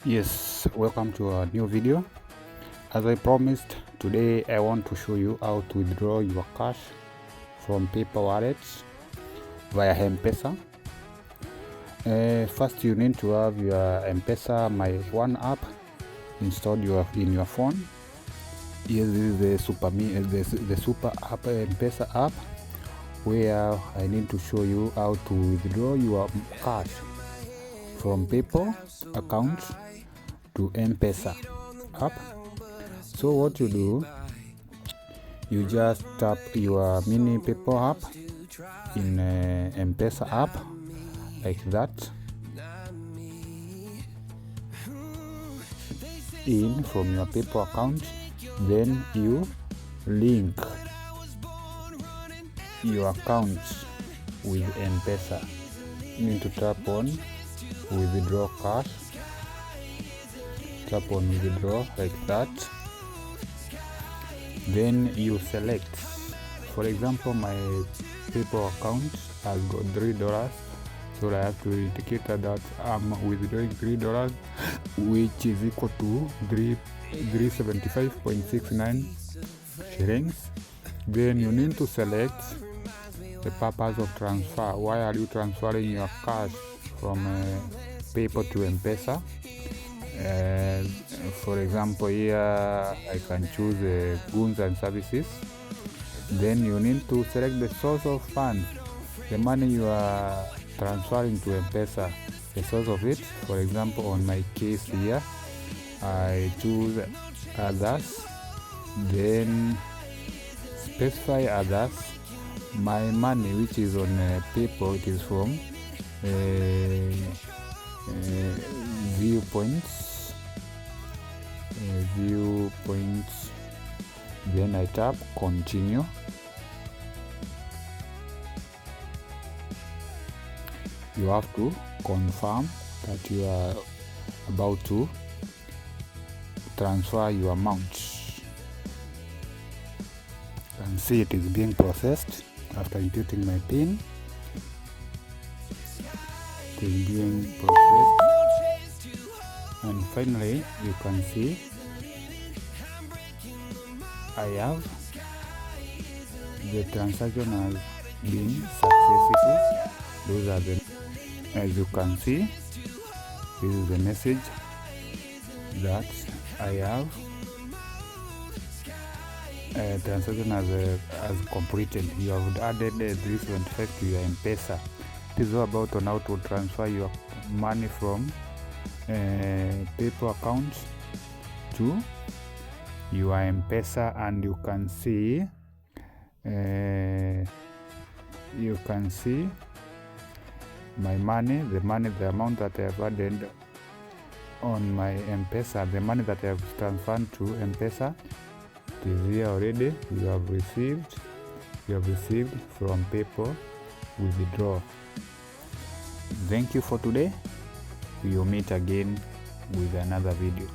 Yes, welcome to a new video. As I promised, today I want to show you how to withdraw your cash from paper wallets via Mpesa. First, you need to have your Mpesa My One app installed in your phone. Here is the super app, Mpesa app, where I need to show you how to withdraw your cash from PayPal account to Mpesa app. So what you do, you just tap your mini PayPal app in Mpesa app like that, in from your PayPal account. Then you link your account with Mpesa. You need to tap on withdraw cash, tap on withdraw like that. Then you select, for example, my PayPal account has got $3, so I have to indicate that I'm withdrawing $3, which is equal to 375.69 shillings. Then you need to select the purpose of transfer. Why are you transferring your cash from PayPal to Mpesa? For example, here I can choose goods and services. Then you need to select the source of funds, the money you are transferring to Mpesa, the source of it. For example, on my case here, I choose others, then specify others. My money, which is on PayPal, it is from viewpoints. Then I tap continue. You have to confirm that you are about to transfer your amount. You can see it is being processed after inputting my PIN. It is being processed, and finally you can see I have the transaction has been successful. Those are the, as you can see, this is the message that I have transaction has completed. You have added 375 to your Mpesa. It is all about on how to transfer your money from PayPal account to your Mpesa, and you can see my money, the amount that I have added on my Mpesa, the money that I have transferred to Mpesa. It is here already. You have received from PayPal withdraw. Thank you for today. We will meet again with another video.